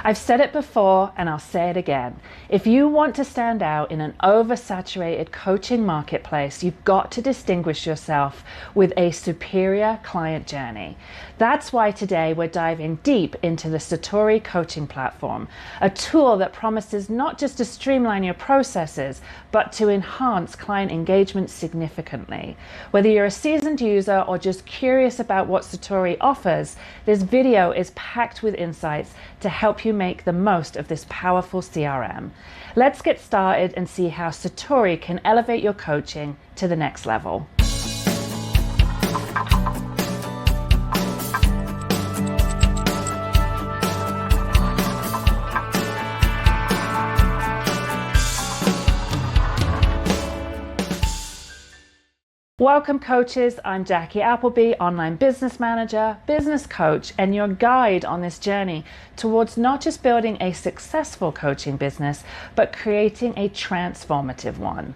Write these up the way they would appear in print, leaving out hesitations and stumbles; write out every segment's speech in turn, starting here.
I've said it before and I'll say it again. If you want to stand out in an oversaturated coaching marketplace, you've got to distinguish yourself with a superior client journey. That's why today we're diving deep into the Satori coaching platform, a tool that promises not just to streamline your processes, but to enhance client engagement significantly. Whether you're a seasoned user or just curious about what Satori offers, this video is packed with insights to help you make the most of this powerful CRM. Let's get started and see how Satori can elevate your coaching to the next level. Welcome coaches, I'm Jackie Appleby, online business manager, business coach, and your guide on this journey towards not just building a successful coaching business, but creating a transformative one.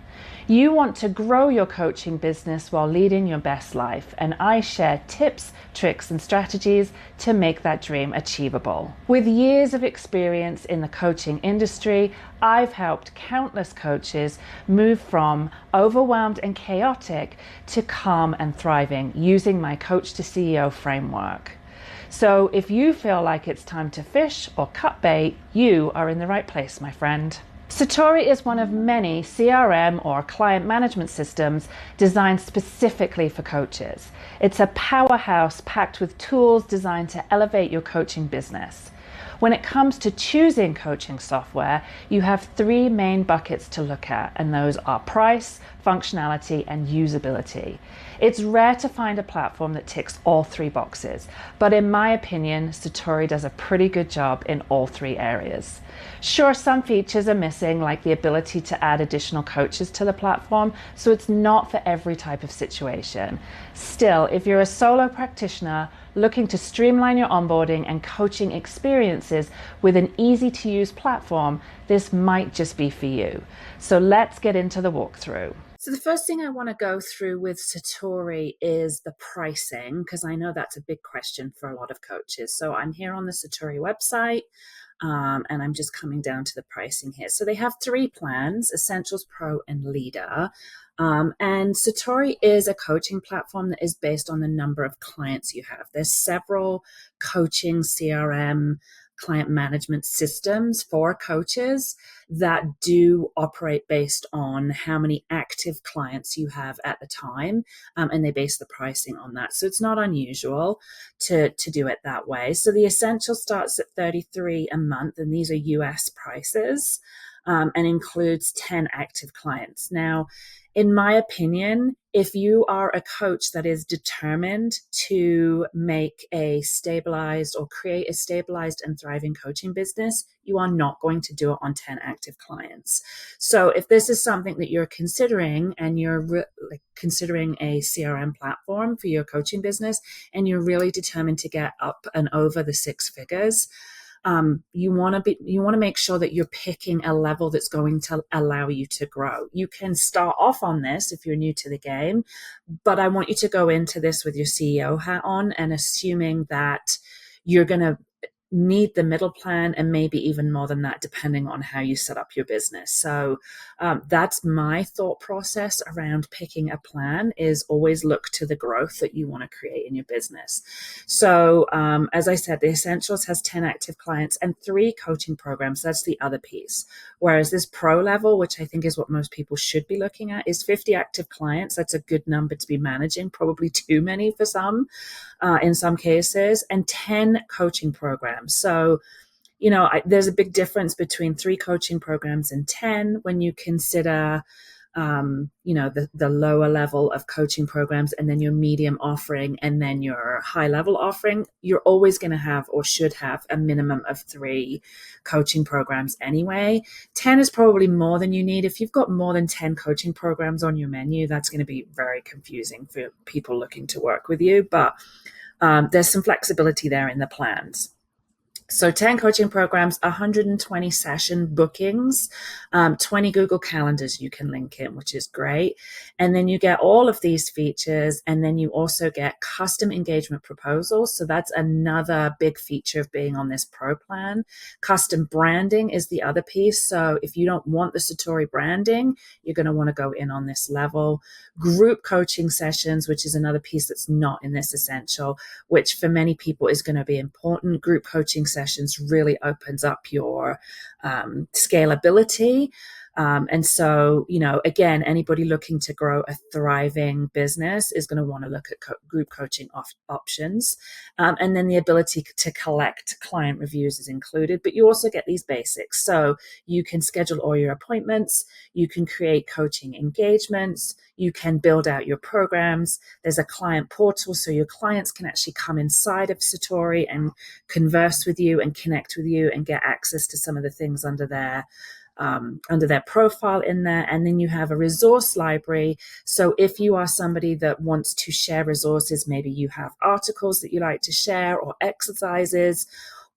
You want to grow your coaching business while leading your best life, and I share tips, tricks, and strategies to make that dream achievable. With years of experience in the coaching industry, I've helped countless coaches move from overwhelmed and chaotic to calm and thriving using my Coach to CEO framework. So if you feel like it's time to fish or cut bait, you are in the right place, my friend. Satori is one of many CRM or client management systems designed specifically for coaches. It's a powerhouse packed with tools designed to elevate your coaching business. When it comes to choosing coaching software, you have three main buckets to look at, and those are price, functionality, and usability. It's rare to find a platform that ticks all three boxes, but in my opinion, Satori does a pretty good job in all three areas. Sure, some features are missing, like the ability to add additional coaches to the platform, so it's not for every type of situation. Still, if you're a solo practitioner looking to streamline your onboarding and coaching experiences with an easy-to-use platform, this might just be for you. So let's get into the walkthrough. So the first thing I want to go through with Satori is the pricing, because I know that's a big question for a lot of coaches. So I'm here on the Satori website. And I'm just coming down to the pricing here. So they have three plans: Essentials, Pro, and Leader. And Satori is a coaching platform that is based on the number of clients you have. There's several coaching CRM client management systems for coaches that do operate based on how many active clients you have at the time, and they base the pricing on that. So it's not unusual to do it that way. So the Essential starts at $33 a month, and these are US prices, and includes 10 active clients. Now, in my opinion, if you are a coach that is determined to make a stabilized or create a stabilized and thriving coaching business, you are not going to do it on 10 active clients. So if this is something that you're considering and you're considering a CRM platform for your coaching business and you're really determined to get up and over the six figures, you want to make sure that you're picking a level that's going to allow you to grow. You can start off on this if you're new to the game, but I want you to go into this with your CEO hat on and assuming that you're going to need the middle plan and maybe even more than that, depending on how you set up your business. So that's my thought process around picking a plan, is always look to the growth that you want to create in your business. So as I said, the Essentials has 10 active clients and 3 coaching programs. That's the other piece. Whereas this pro level, which I think is what most people should be looking at, is 50 active clients. That's a good number to be managing, probably too many for some, in some cases, and 10 coaching programs. So, there's a big difference between 3 coaching programs and 10 when you consider, the lower level of coaching programs and then your medium offering and then your high level offering. You're always going to have or should have a minimum of 3 coaching programs anyway. 10 is probably more than you need. If you've got more than 10 coaching programs on your menu, that's going to be very confusing for people looking to work with you. But there's some flexibility there in the plans. So 10 coaching programs, 120 session bookings, 20 Google calendars you can link in, which is great. And then you get all of these features. And then you also get custom engagement proposals. So that's another big feature of being on this pro plan. Custom branding is the other piece. So if you don't want the Satori branding, you're going to want to go in on this level. Group coaching sessions, which is another piece that's not in this essential, which for many people is going to be important. Group coaching sessions really opens up your scalability. And so, again, anybody looking to grow a thriving business is going to want to look at group coaching options. And then the ability to collect client reviews is included, but you also get these basics. So you can schedule all your appointments, you can create coaching engagements, you can build out your programs. There's a client portal, so your clients can actually come inside of Satori and converse with you and connect with you and get access to some of the things under their profile in there. And then you have a resource library. So if you are somebody that wants to share resources, maybe you have articles that you like to share or exercises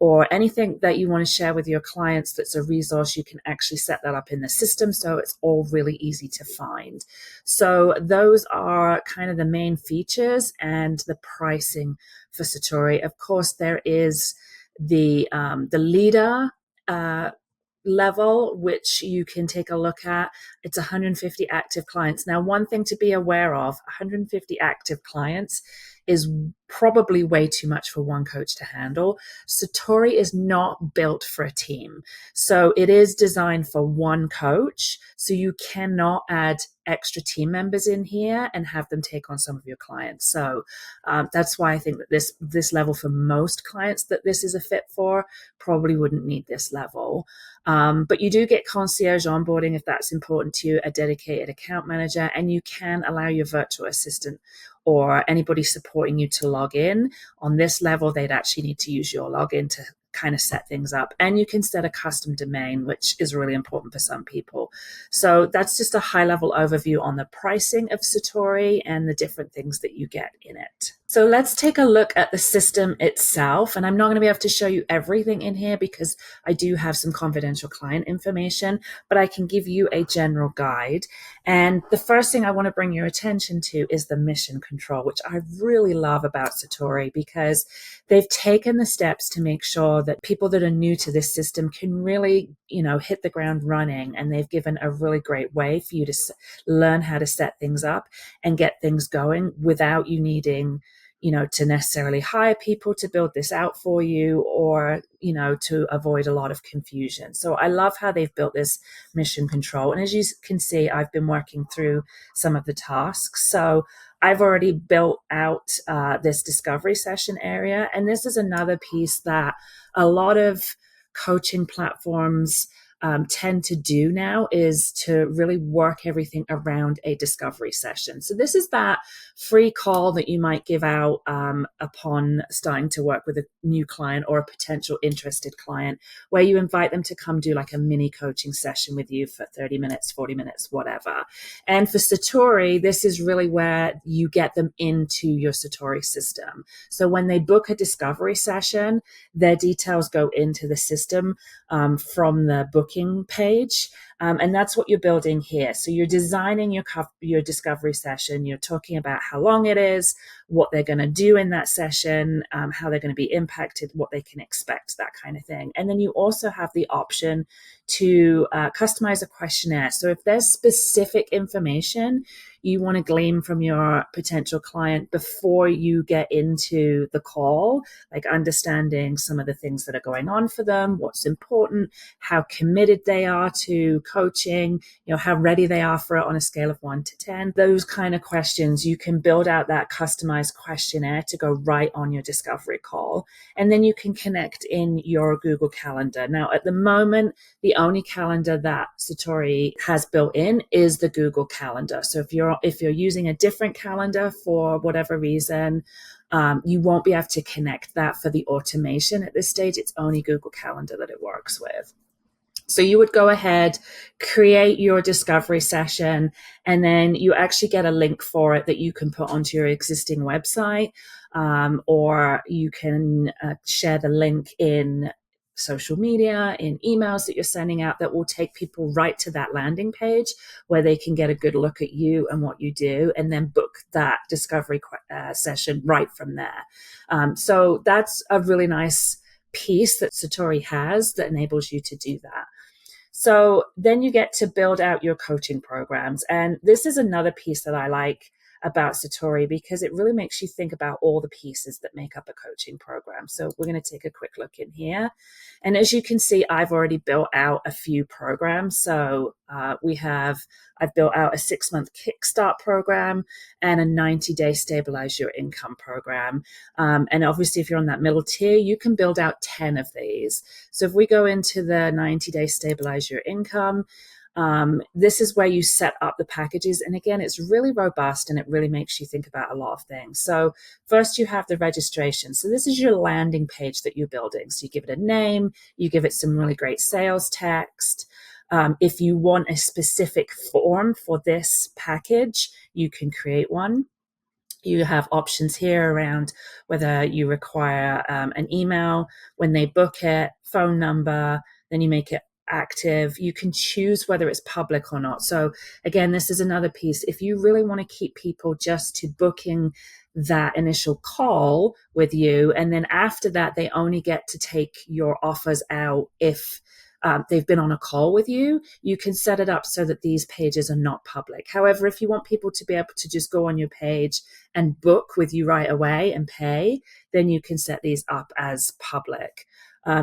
or anything that you want to share with your clients that's a resource, you can actually set that up in the system. So it's all really easy to find. So those are kind of the main features and the pricing for Satori. Of course, there is the leader level, which you can take a look at. It's 150 active clients. Now, one thing to be aware of, 150 active clients is probably way too much for one coach to handle. Satori is not built for a team. So it is designed for one coach. So you cannot add extra team members in here and have them take on some of your clients. So that's why I think that this level for most clients that this is a fit for probably wouldn't need this level. But you do get concierge onboarding if that's important to you, a dedicated account manager, and you can allow your virtual assistant or anybody supporting you to log in. On this level, they'd actually need to use your login to kind of set things up. And you can set a custom domain, which is really important for some people. So that's just a high level overview on the pricing of Satori and the different things that you get in it. So let's take a look at the system itself. And I'm not going to be able to show you everything in here because I do have some confidential client information, but I can give you a general guide. And the first thing I want to bring your attention to is the mission control, which I really love about Satori because they've taken the steps to make sure that people that are new to this system can really, hit the ground running. And they've given a really great way for you to learn how to set things up and get things going without you needing to necessarily hire people to build this out for you or, to avoid a lot of confusion. So I love how they've built this mission control. And as you can see, I've been working through some of the tasks. So I've already built out this discovery session area. And this is another piece that a lot of coaching platforms tend to do now is to really work everything around a discovery session. So this is that free call that you might give out upon starting to work with a new client or a potential interested client, where you invite them to come do like a mini coaching session with you for 30 minutes, 40 minutes, whatever. And for Satori, this is really where you get them into your Satori system. So when they book a discovery session, their details go into the system from the booking page. And that's what you're building here. So you're designing your discovery session. You're talking about how long it is, what they're going to do in that session, how they're going to be impacted, what they can expect, that kind of thing. And then you also have the option to customize a questionnaire. So if there's specific information you want to glean from your potential client before you get into the call, like understanding some of the things that are going on for them, what's important, how committed they are to coaching, how ready they are for it on a scale of 1 to 10, those kind of questions, you can build out that customized questionnaire to go right on your discovery call. And then you can connect in your Google Calendar. Now, at the moment, the only calendar that Satori has built in is the Google Calendar. So if you're using a different calendar for whatever reason, you won't be able to connect that for the automation at this stage. It's only Google Calendar that it works with. So you would go ahead, create your discovery session, and then you actually get a link for it that you can put onto your existing website, or you can share the link in social media, in emails that you're sending out, that will take people right to that landing page where they can get a good look at you and what you do, and then book that discovery session right from there. So that's a really nice piece that Satori has that enables you to do that. So then you get to build out your coaching programs. And this is another piece that I like about Satori, because it really makes you think about all the pieces that make up a coaching program. So we're going to take a quick look in here. And as you can see, I've already built out a few programs. So I've built out a 6-month kickstart program and a 90-day stabilize your income program. And obviously, if you're on that middle tier, you can build out 10 of these. So if we go into the 90-day stabilize your income, this is where you set up the packages. And again, it's really robust and it really makes you think about a lot of things. So first you have the registration. So this is your landing page that you're building. So you give it a name, you give it some really great sales text. If you want a specific form for this package, you can create one. You have options here around whether you require an email when they book it, phone number, then you make it active. You can choose whether it's public or not. So again, this is another piece. If you really want to keep people just to booking that initial call with you, and then after that, they only get to take your offers out if they've been on a call with you, you can set it up so that these pages are not public. However, if you want people to be able to just go on your page and book with you right away and pay, then you can set these up as public.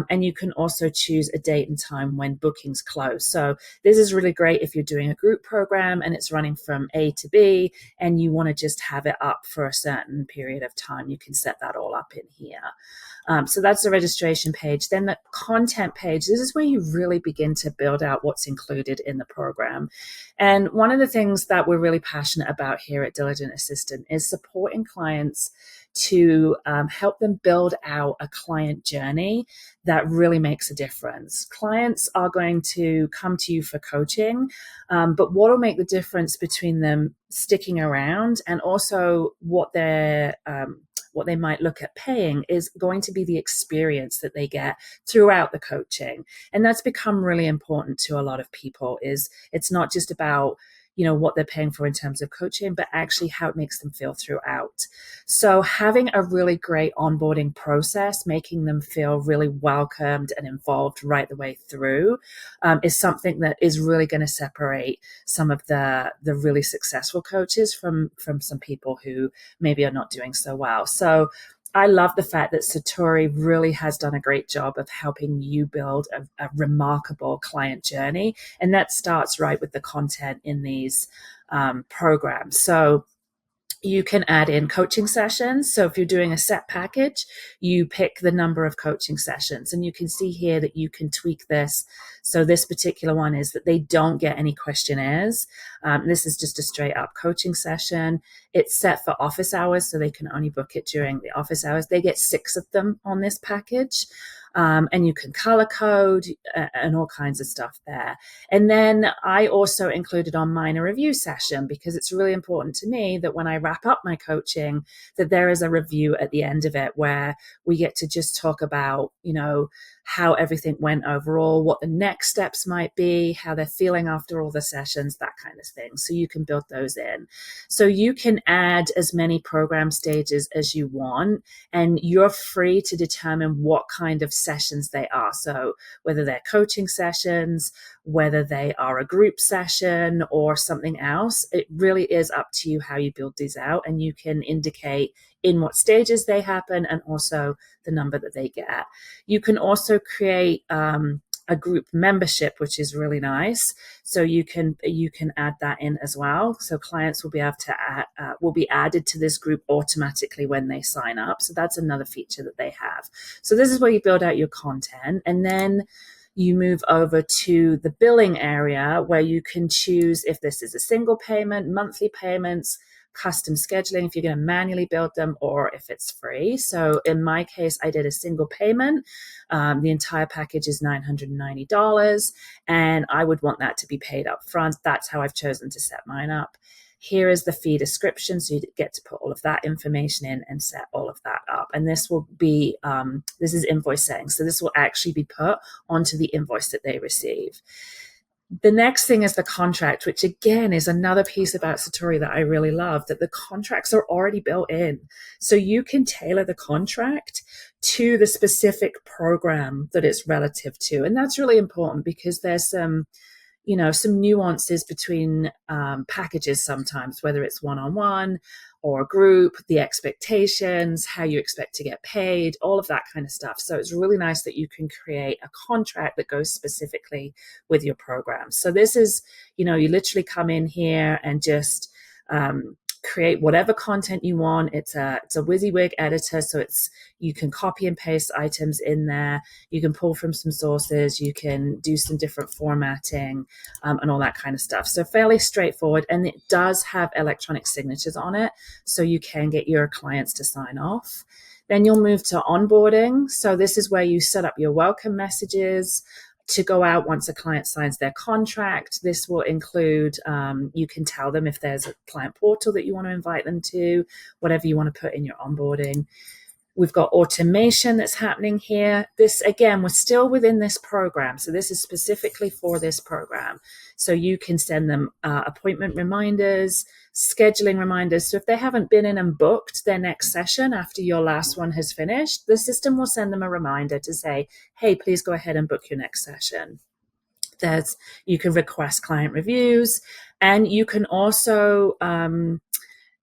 And you can also choose a date and time when bookings close. So this is really great if you're doing a group program and it's running from A to B and you want to just have it up for a certain period of time. You can set that all up in here. So that's the registration page. Then the content page, this is where you really begin to build out what's included in the program. And one of the things that we're really passionate about here at Diligent Assistant is supporting clients to help them build out a client journey that really makes a difference. Clients are going to come to you for coaching, but what will make the difference between them sticking around and also what they might look at paying is going to be the experience that they get throughout the coaching. And that's become really important to a lot of people. Is it's not just about what they're paying for in terms of coaching, but actually how it makes them feel throughout. So having a really great onboarding process, making them feel really welcomed and involved right the way through, is something that is really going to separate some of the really successful coaches from some people who maybe are not doing so well. So I love the fact that Satori really has done a great job of helping you build a remarkable client journey. And that starts right with the content in these programs. So you can add in coaching sessions. So if you're doing a set package, you pick the number of coaching sessions. And you can see here that you can tweak this. So this particular one is that they don't get any questionnaires. This is just a straight up coaching session. It's set for office hours, so they can only book it during the office hours. They get 6 of them on this package. And you can color code and all kinds of stuff there. And then I also included on mine a review session, because it's really important to me that when I wrap up my coaching, that there is a review at the end of it where we get to just talk about, how everything went overall, what the next steps might be, how they're feeling after all the sessions, that kind of thing. So you can build those in. So you can add as many program stages as you want, and you're free to determine what kind of sessions they are. So whether they're coaching sessions, whether they are a group session or something else, it really is up to you how you build these out, and you can indicate in what stages they happen and also the number that they get. You can also create a group membership, which is really nice. So you can add that in as well. So clients will be able to will be added to this group automatically when they sign up. So that's another feature that they have. So this is where you build out your content, and then you move over to the billing area where you can choose if this is a single payment, monthly payments, custom scheduling, if you're going to manually build them, or if it's free. So in my case, I did a single payment. The entire package is $990, and I would want that to be paid up front. That's how I've chosen to set mine up. Here is the fee description. So you get to put all of that information in and set all of that up. And this will be, this is invoice setting. So this will actually be put onto the invoice that they receive. The next thing is the contract, which again is another piece about Satori that I really love, that the contracts are already built in. So you can tailor the contract to the specific program that it's relative to. And that's really important because there's some nuances between packages sometimes, whether it's one-on-one or a group, the expectations, how you expect to get paid, all of that kind of stuff. So it's really nice that you can create a contract that goes specifically with your program. So this is, you literally come in here and just create whatever content you want. It's a WYSIWYG editor, so you can copy and paste items in there. You can pull from some sources. You can do some different formatting and all that kind of stuff. So fairly straightforward, and it does have electronic signatures on it, so you can get your clients to sign off. Then you'll move to onboarding. So this is where you set up your welcome messages to go out once a client signs their contract. This will include, you can tell them if there's a client portal that you want to invite them to, whatever you want to put in your onboarding. We've got automation that's happening here. This, again, we're still within this program. So this is specifically for this program. So you can send them appointment reminders, scheduling reminders. So if they haven't been in and booked their next session after your last one has finished, the system will send them a reminder to say, hey, please go ahead and book your next session. You can request client reviews, and you can also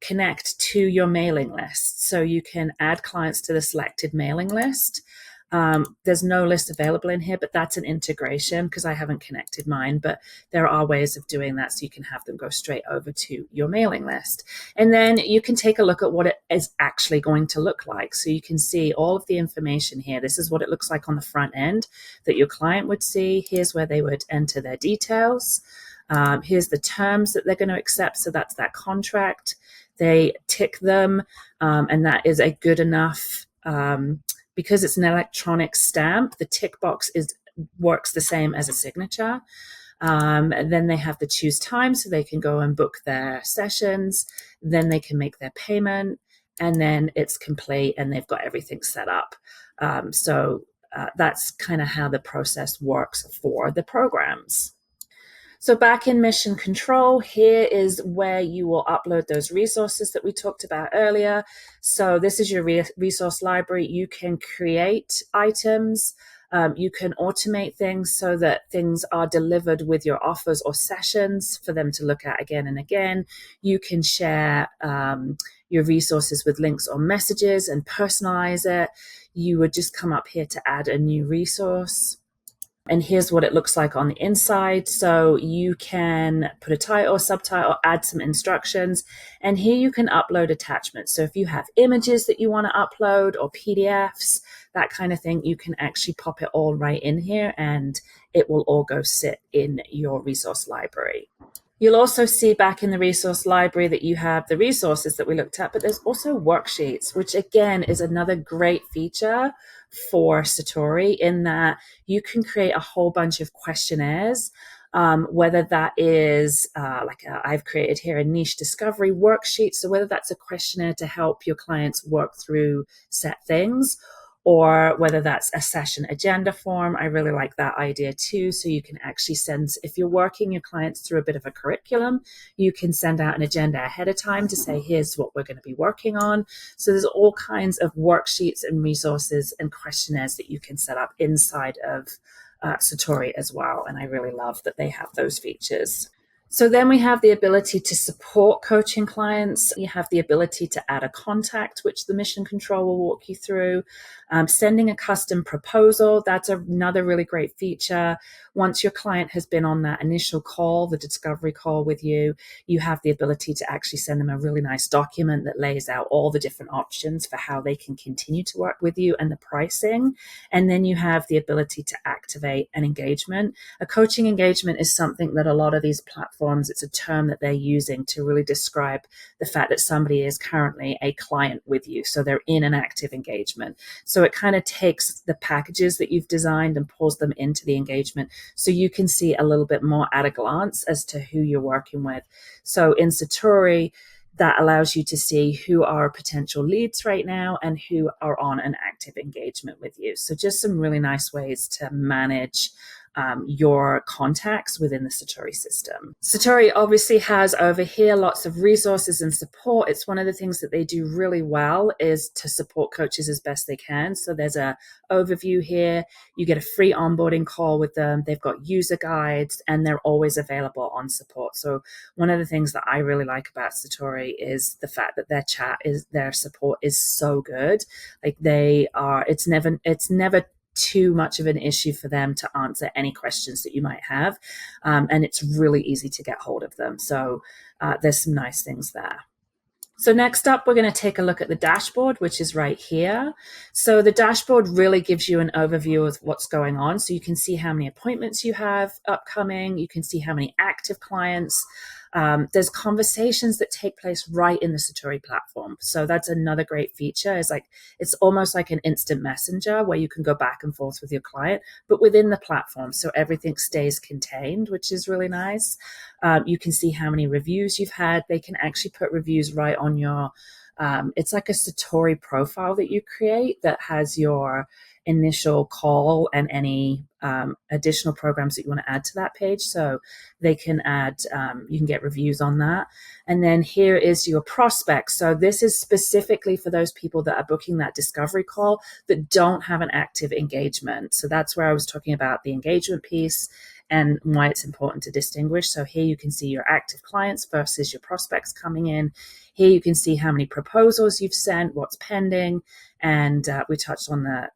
connect to your mailing list. So you can add clients to the selected mailing list. There's no list available in here, but that's an integration because I haven't connected mine, but there are ways of doing that so you can have them go straight over to your mailing list. And then you can take a look at what it is actually going to look like. So you can see all of the information here. This is what it looks like on the front end that your client would see. Here's where they would enter their details. Here's the terms that they're going to accept. So that's that contract. They tick them, and that is a good enough, because it's an electronic stamp, the tick box works the same as a signature. And then they have the choose time, so they can go and book their sessions. Then they can make their payment, and then it's complete, and they've got everything set up. So that's kind of how the process works for the programs. So back in Mission Control, here is where you will upload those resources that we talked about earlier. So this is your resource library. You can create items. You can automate things so that things are delivered with your offers or sessions for them to look at again and again. You can share your resources with links or messages and personalize it. You would just come up here to add a new resource. And here's what it looks like on the inside. So you can put a title, subtitle, add some instructions, and here you can upload attachments. So if you have images that you want to upload or PDFs, that kind of thing, you can actually pop it all right in here and it will all go sit in your resource library. You'll also see back in the resource library that you have the resources that we looked at, but there's also worksheets, which again is another great feature for Satori in that you can create a whole bunch of questionnaires, whether that is I've created here a niche discovery worksheet. So whether that's a questionnaire to help your clients work through set things, or whether that's a session agenda form. I really like that idea too. So you can actually send, if you're working your clients through a bit of a curriculum, you can send out an agenda ahead of time to say, here's what we're going to be working on. So there's all kinds of worksheets and resources and questionnaires that you can set up inside of Satori as well. And I really love that they have those features. So then we have the ability to support coaching clients. You have the ability to add a contact, which the Mission Control will walk you through. Sending a custom proposal, that's another really great feature. Once your client has been on that initial call, the discovery call with you, you have the ability to actually send them a really nice document that lays out all the different options for how they can continue to work with you and the pricing. And then you have the ability to activate activate an engagement. A coaching engagement is something that a lot of these platforms, it's a term that they're using to really describe the fact that somebody is currently a client with you. So they're in an active engagement. So it kind of takes the packages that you've designed and pulls them into the engagement so you can see a little bit more at a glance as to who you're working with. So in Satori, that allows you to see who are potential leads right now and who are on an active engagement with you. So just some really nice ways to manage your contacts within the Satori system. Satori obviously has over here lots of resources and support. It's one of the things that they do really well is to support coaches as best they can. So there's a overview here. You get a free onboarding call with them. They've got user guides and they're always available on support. So one of the things that I really like about Satori is the fact that their support is so good. Like it's never too much of an issue for them to answer any questions that you might have. And it's really easy to get hold of them. So there's some nice things there. So next up, we're going to take a look at the dashboard, which is right here. So the dashboard really gives you an overview of what's going on. So you can see how many appointments you have upcoming. You can see how many active clients. There's conversations that take place right in the Satori platform. So that's another great feature. It's almost like an instant messenger where you can go back and forth with your client, but within the platform. So everything stays contained, which is really nice. You can see how many reviews you've had. They can actually put reviews right on your, it's like a Satori profile that you create that has your initial call and any additional programs that you want to add to that page. So they can add, you can get reviews on that. And then here is your prospects. So this is specifically for those people that are booking that discovery call that don't have an active engagement. So that's where I was talking about the engagement piece and why it's important to distinguish. So here you can see your active clients versus your prospects coming in. Here you can see how many proposals you've sent, what's pending, and we touched on the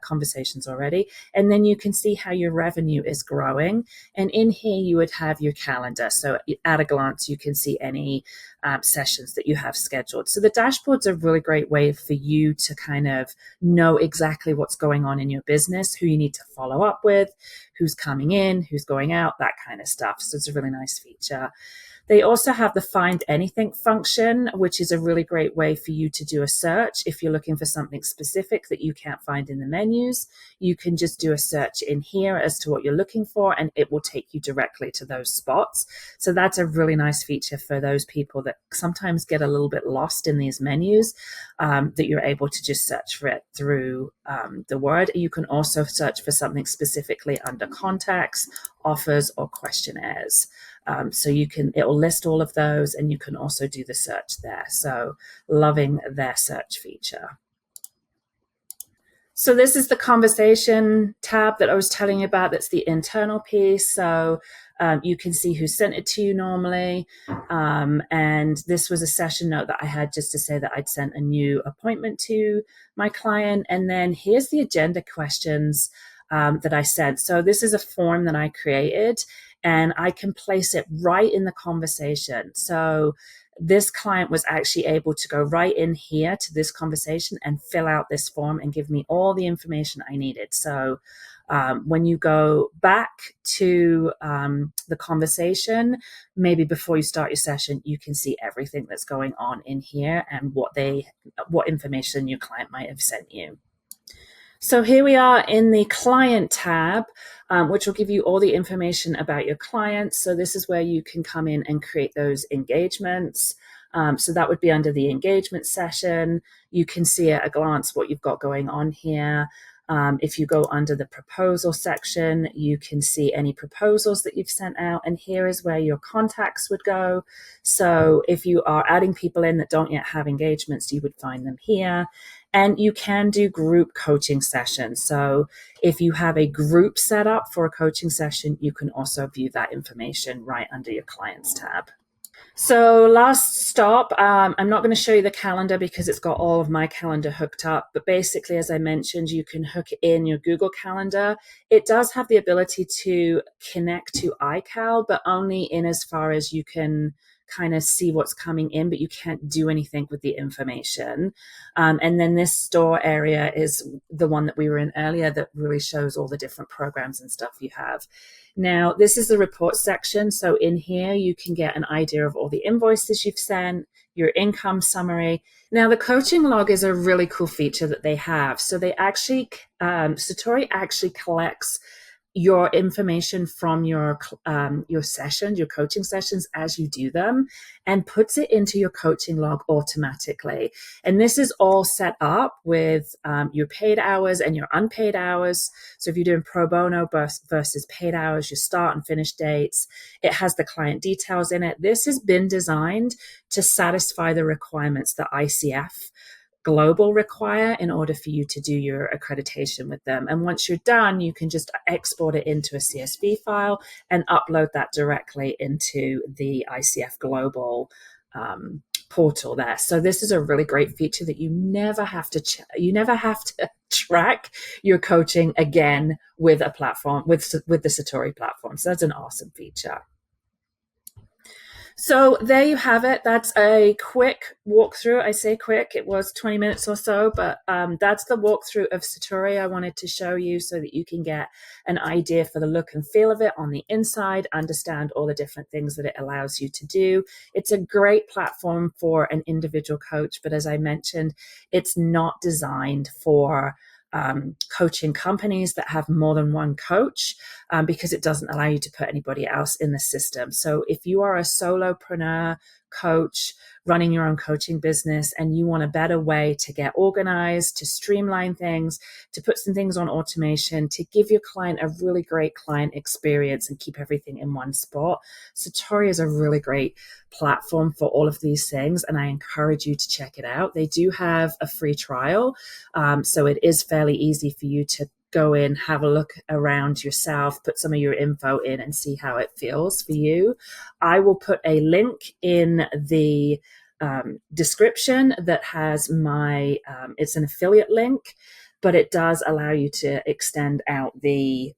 conversations already. And then you can see how your revenue is growing. And in here you would have your calendar. So at a glance, you can see any sessions that you have scheduled. So the dashboard's a really great way for you to kind of know exactly what's going on in your business, who you need to follow up with, who's coming in, who's going out, that kind of stuff. So it's a really nice feature. They also have the Find Anything function, which is a really great way for you to do a search. If you're looking for something specific that you can't find in the menus, you can just do a search in here as to what you're looking for, and it will take you directly to those spots. So that's a really nice feature for those people that sometimes get a little bit lost in these menus, that you're able to just search for it through the word. You can also search for something specifically under contacts, offers, or questionnaires. So it will list all of those, and you can also do the search there. So loving their search feature. So this is the conversation tab that I was telling you about. That's the internal piece. So you can see who sent it to you normally. And this was a session note that I had just to say that I'd sent a new appointment to my client. And then here's the agenda questions that I sent. So this is a form that I created, and I can place it right in the conversation. So this client was actually able to go right in here to this conversation and fill out this form and give me all the information I needed. So when you go back to the conversation, maybe before you start your session, you can see everything that's going on in here and what information your client might have sent you. So here we are in the client tab, which will give you all the information about your clients. So this is where you can come in and create those engagements. So that would be under the engagement session. You can see at a glance what you've got going on here. If you go under the proposal section, you can see any proposals that you've sent out. And here is where your contacts would go. So if you are adding people in that don't yet have engagements, you would find them here. And you can do group coaching sessions. So if you have a group set up for a coaching session, you can also view that information right under your clients tab. So last stop, I'm not going to show you the calendar because it's got all of my calendar hooked up. But basically, as I mentioned, you can hook in your Google Calendar. It does have the ability to connect to iCal, but only in as far as you can kind of see what's coming in, but you can't do anything with the information. And then this store area is the one that we were in earlier that really shows all the different programs and stuff you have. Now, this is the report section. So in here, you can get an idea of all the invoices you've sent, your income summary. Now, the coaching log is a really cool feature that they have. So they actually, Satori actually collects your information from your sessions, your coaching sessions as you do them, and puts it into your coaching log automatically. And this is all set up with your paid hours and your unpaid hours. So if you're doing pro bono versus paid hours, your start and finish dates, it has the client details in it. This has been designed to satisfy the requirements that ICF Global require in order for you to do your accreditation with them. And once you're done, you can just export it into a CSV file and upload that directly into the ICF Global portal there. So this is a really great feature that you never have to track your coaching again with a platform, with the Satori platform. So that's an awesome feature. So there you have it. That's a quick walkthrough. I say quick, it was 20 minutes or so, but that's the walkthrough of Satori I wanted to show you so that you can get an idea for the look and feel of it on the inside, understand all the different things that it allows you to do. It's a great platform for an individual coach, but as I mentioned, it's not designed for coaching companies that have more than one coach because it doesn't allow you to put anybody else in the system. So if you are a solopreneur coach running your own coaching business and you want a better way to get organized, to streamline things, to put some things on automation, to give your client a really great client experience and keep everything in one spot, Satori is a really great platform for all of these things, and I encourage you to check it out. They do have a free trial, so it is fairly easy for you to go in, have a look around yourself, put some of your info in and see how it feels for you. I will put a link in the description that has my, it's an affiliate link, but it does allow you to extend out the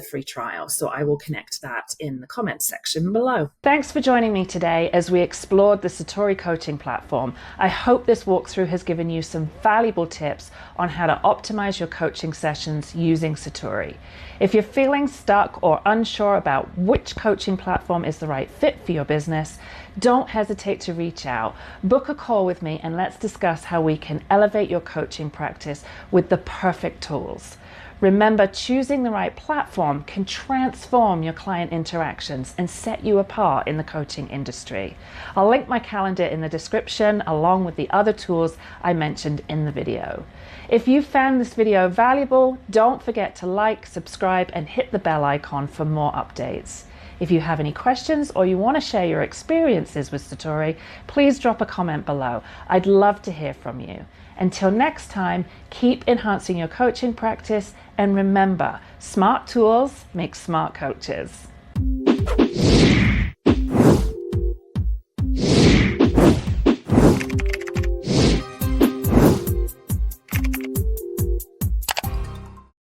free trial. So I will connect that in the comments section below. Thanks for joining me today as we explored the Satori coaching platform. I hope this walkthrough has given you some valuable tips on how to optimize your coaching sessions using Satori. If you're feeling stuck or unsure about which coaching platform is the right fit for your business, don't hesitate to reach out. Book a call with me and let's discuss how we can elevate your coaching practice with the perfect tools. Remember, choosing the right platform can transform your client interactions and set you apart in the coaching industry. I'll link my calendar in the description along with the other tools I mentioned in the video. If you found this video valuable, don't forget to like, subscribe, and hit the bell icon for more updates. If you have any questions or you want to share your experiences with Satori, please drop a comment below. I'd love to hear from you. Until next time, keep enhancing your coaching practice and remember, smart tools make smart coaches.